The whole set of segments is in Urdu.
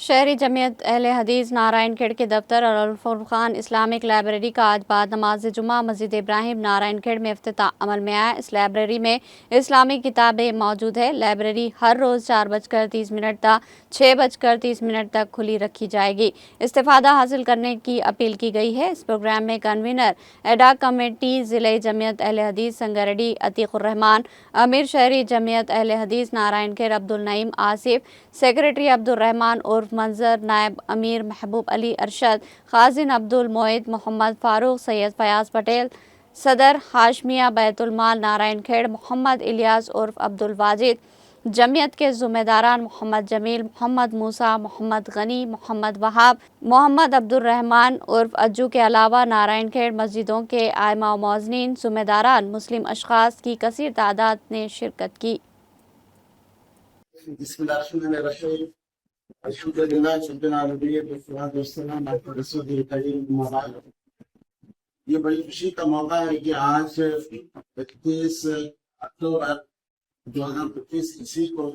شہری جمعیت اہل حدیث نارائن کھیڑ کے دفتر اور الفرقان اسلامک لائبریری کا آج بعد نماز جمعہ مسجد ابراہیم نارائن کھیڑ میں افتتاح عمل میں آیا۔ اس لائبریری میں اسلامی کتابیں موجود ہے۔ لائبریری ہر روز 4:30 تا 6:30 تک کھلی رکھی جائے گی۔ استفادہ حاصل کرنے کی اپیل کی گئی ہے۔ اس پروگرام میں کنوینر ایڈاک کمیٹی ضلع جمعیت اہل حدیث سنگریڈی عتیق الرحمان، امیر شہری جمعیت اہل حدیث نارائن کھیڑ عبدالنعیم آصف، سیکریٹری عبدالرحمان عرف منظر، نائب امیر محبوب علی ارشد، خازن عبدالمعید محمد فاروق، سید فیاض پٹیل، صدر ہاشمیہ بیت المال نارائن کھیڑ محمد الیاس عرف عبدالواجد، جمعیت کے ذمہ داران محمد جمیل، محمد موسیٰ، محمد غنی، محمد وہاب، محمد عبدالرحمان عرف اجو کے علاوہ نارائن کھیڑ مسجدوں کے ائمہ و مؤذنین، ذمہ داران، مسلم اشخاص کی کثیر تعداد نے شرکت کی۔ بسم اللہ الرحمن الرحیم الحمدللہ سیدنا نبی والصلاۃ والسلام علی رسول الکریم اما بعد۔ یہ بڑی خوشی کا موقع ہے کہ آج 31 اکتوبر 2025 عیسوی کو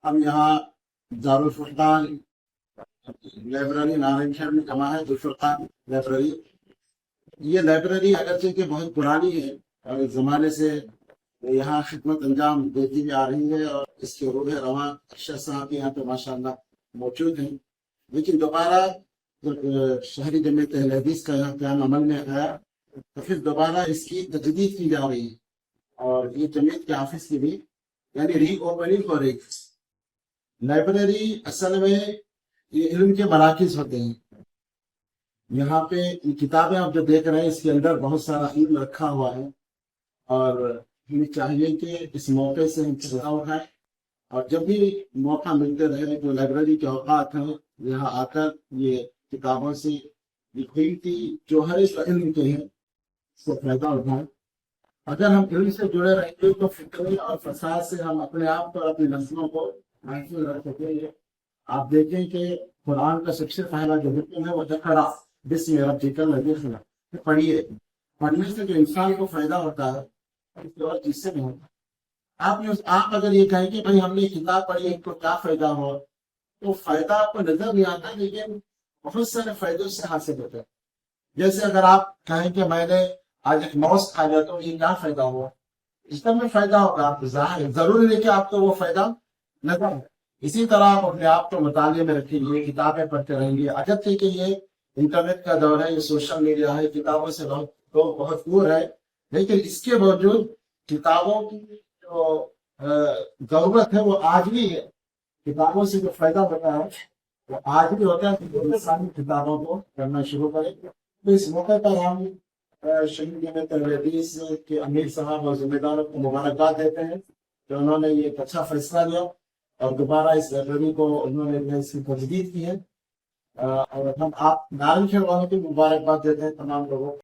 ہم یہاں دارالفرقان لائبریری نارائن کھیڑ میں جمع ہے۔ دارالفرقان لائبریری، یہ لائبریری اگرچہ کہ بہت پرانی ہے اور ایک زمانے سے یہاں خدمت انجام دیتی بھی آ رہی ہے اور اس کے روح رواں ارشد صاحب یہاں پہ ماشاءاللہ موجود ہیں، لیکن دوبارہ جب شہری جمعیت اہل حدیث کا یہاں قیام عمل میں آیا تو پھر دوبارہ اس کی تجدید کی جا رہی ہے اور یہ جمعیت کے آفس کی بھی یعنی ری اوپننگ ہو رہی ہے۔ لائبریری اصل میں یہ علم کے مراکز ہوتے ہیں۔ یہاں پہ یہ کتابیں آپ جو دیکھ رہے ہیں اس کے اندر بہت سارا علم رکھا ہوا ہے اور ہمیں چاہیے کہ اس موقع سے ہم فائدہ اٹھائیں اور جب بھی موقع ملتے رہے جو لائبریری کے اوقات ہیں یہاں آ کر یہ کتابوں سے یہ قیمتی جوہر علم کے ہیں اس سے فائدہ اٹھائیں۔ اگر ہم علم سے جڑے رہیں گے تو فکری اور فساد سے ہم اپنے آپ اور اپنی نسلوں کو محفوظ رکھ سکیں گے۔ آپ دیکھیں کہ قرآن کا سب سے پہلا جو حکم ہے وہ اقرأ بسم ربک الذی خلق، پڑھیے۔ پڑھنے سے جو انسان کو فائدہ ہوتا ہے اور جس سے نہیں ہوتا۔ آپ اگر یہ کہیں کہ بھائی ہم نے کتاب پڑھی تو کیا فائدہ ہو، تو فائدہ آپ کو نظر نہیں آتا لیکن بہت سارے فائدوں سے حاصل ہوتے ہیں۔ جیسے اگر آپ کہیں کہ میں نے آج ایک موز کھا لیا تو یہ کیا فائدہ ہوا، اس کا میں فائدہ ہوگا آپ کو ظاہر، ضروری نہیں کہ آپ کو وہ فائدہ نظر آئے۔ اسی طرح آپ اپنے آپ کو مطالعے میں رکھیں گے، کتابیں پڑھتے رہیں گے۔ اگرچہ کہ یہ انٹرنیٹ کا دور ہے، یہ سوشل میڈیا ہے، کتابوں سے لوگ بہت دور ہے، لیکن اس کے باوجود کتابوں کی جو ضرورت ہے وہ آج بھی ہے۔ کتابوں سے جو فائدہ ہوتا ہے وہ آج بھی ہوتا ہے کہ انسان کتابوں کو پڑھنا شروع کرے۔ تو اس موقع پر ہم شہری جمعیت اہل حدیث کے امیر صاحب اور ذمہ داروں کو مبارکباد دیتے ہیں کہ انہوں نے یہ ایک اچھا فیصلہ لیا اور دوبارہ اس لائبریری کو انہوں نے اس کی تجدید کی ہے، اور ہم آپ نارائن کھیڑ والوں کو مبارکباد دیتے ہیں تمام لوگوں کو۔